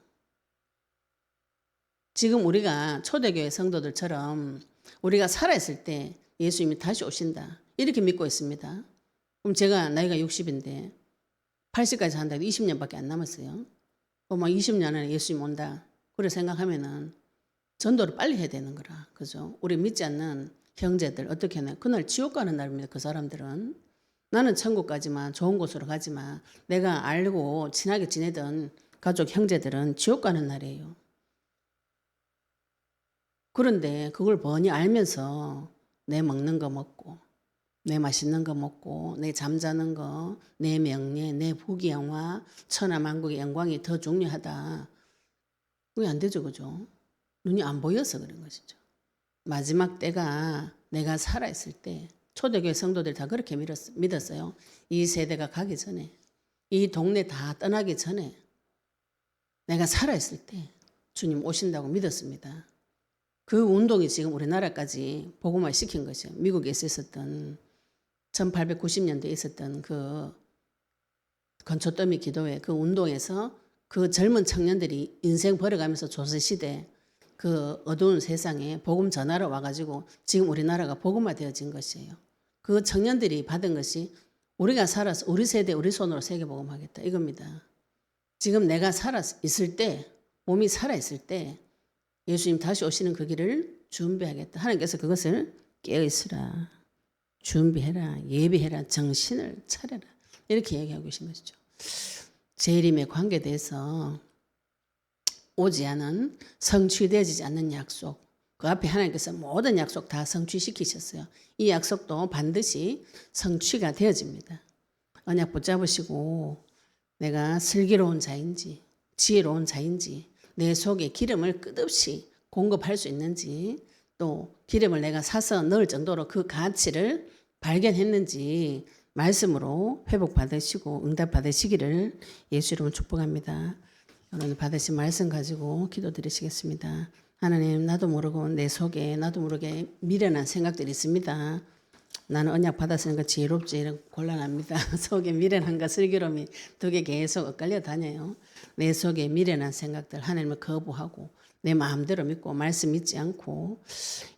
[SPEAKER 1] 지금 우리가 초대교회 성도들처럼 우리가 살아있을 때 예수님이 다시 오신다. 이렇게 믿고 있습니다. 그럼 제가 나이가 60인데 80까지 산다고 20년밖에 안 남았어요. 막 20년 안에 예수님 온다. 그래 생각하면은 전도를 빨리 해야 되는 거라. 그죠? 우리 믿지 않는 형제들 어떻게 하냐. 그날 지옥 가는 날입니다. 그 사람들은. 나는 천국 가지만 좋은 곳으로 가지만 내가 알고 친하게 지내던 가족 형제들은 지옥 가는 날이에요. 그런데 그걸 뻔히 알면서 내 먹는 거 먹고 내 맛있는 거 먹고 내 잠자는 거 내 명예 내 부귀영화 천하만국의 영광이 더 중요하다. 그게 안 되죠. 그죠? 눈이 안 보여서 그런 것이죠. 마지막 때가 내가 살아있을 때 초대교회 성도들 다 그렇게 믿었어요. 이 세대가 가기 전에 이 동네 다 떠나기 전에 내가 살아있을 때 주님 오신다고 믿었습니다. 그 운동이 지금 우리나라까지 복음화 시킨 것이에요. 미국에 있었던 1890년대에 있었던 그 건초더미 기도회 그 운동에서 그 젊은 청년들이 인생 버려가면서 조선시대 그 어두운 세상에 복음 전하러 와가지고 지금 우리나라가 복음화 되어진 것이에요. 그 청년들이 받은 것이 우리가 살아서 우리 세대 우리 손으로 세계 복음하겠다 이겁니다. 지금 내가 살아있을 때 몸이 살아있을 때 예수님 다시 오시는 그 길을 준비하겠다. 하나님께서 그것을 깨어있으라. 준비해라. 예비해라. 정신을 차려라. 이렇게 얘기하고 계신 것이죠. 재림의 관계에 대해서 오지 않은 성취되어지지 않는 약속. 그 앞에 하나님께서 모든 약속 다 성취시키셨어요. 이 약속도 반드시 성취가 되어집니다. 언약 붙잡으시고 내가 슬기로운 자인지 지혜로운 자인지 내 속에 기름을 끝없이 공급할 수 있는지 또 기름을 내가 사서 넣을 정도로 그 가치를 발견했는지 말씀으로 회복받으시고 응답받으시기를 예수 이름으로 축복합니다. 오늘 받으신 말씀 가지고 기도드리시겠습니다. 하나님, 나도 모르고 내 속에 나도 모르게 미련한 생각들이 있습니다. 나는 언약 받았으니까 지혜롭지 이런 곤란합니다. 속에 미련함과 슬기로움이 두 개 계속 엇갈려 다녀요. 내 속에 미련한 생각들 하나님을 거부하고 내 마음대로 믿고 말씀 믿지 않고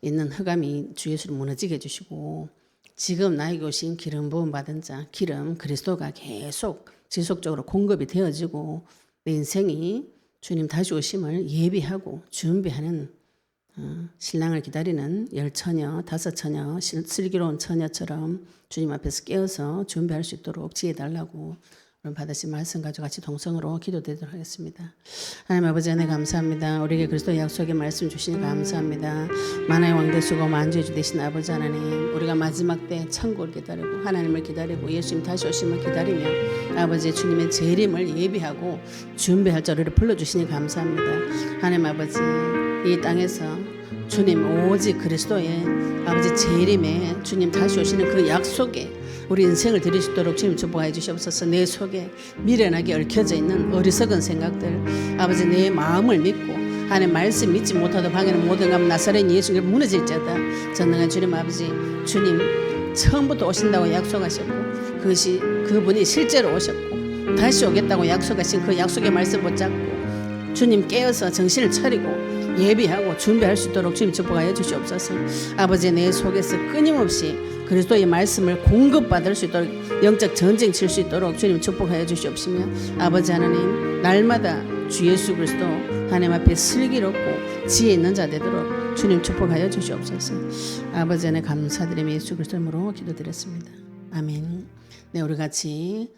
[SPEAKER 1] 있는 흑암이 주 예수를 무너지게 해주시고 지금 나에게 오신 기름 부음 받은 자 기름 그리스도가 계속 지속적으로 공급이 되어지고 내 인생이 주님 다시 오심을 예비하고 준비하는 신랑을 기다리는 10처녀, 5처녀, 슬기로운 처녀처럼 주님 앞에서 깨어서 준비할 수 있도록 지혜달라고 오늘 받으신 말씀 가지고 같이 동성으로 기도드리도록 하겠습니다. 하나님 아버지 은혜 감사합니다. 우리에게 그리스도 약속의 말씀 주시니 감사합니다. 만화의 왕되시고 만주의 주 되신 아버지 하나님, 우리가 마지막 때 천국을 기다리고 하나님을 기다리고 예수님 다시 오심을 기다리며 아버지 주님의 재림을 예비하고 준비할 자를 불러주시니 감사합니다. 하나님 아버지 이 땅에서 주님 오직 그리스도의 아버지 재림에 주님 다시 오시는 그 약속에 우리 인생을 드릴 수 있도록 주님 축복하여 주시옵소서. 내 속에 미련하게 얽혀져 있는 어리석은 생각들 아버지 내 마음을 믿고 하나님 말씀 믿지 못하도 방해는 모든 감 나사렛 예수를 무너질지어다. 전능한 주님 아버지 주님 처음부터 오신다고 약속하셨고 그것이 그분이 실제로 오셨고 다시 오겠다고 약속하신 그 약속의 말씀 붙잡고 주님 깨어서 정신을 차리고 예비하고 준비할 수 있도록 주님 축복하여 주시옵소서. 아버지 내 속에서 끊임없이 그리스도의 말씀을 공급받을 수 있도록 영적 전쟁 칠 수 있도록 주님 축복하여 주시옵시며 아버지 하나님 날마다 주 예수 그리스도 하나님 앞에 슬기롭고 지혜 있는 자 되도록 주님 축복하여 주시옵소서. 아버지 하나님 감사드리며 예수 그리스도 이름으로 기도드렸습니다. 아멘. 네, 우리 같이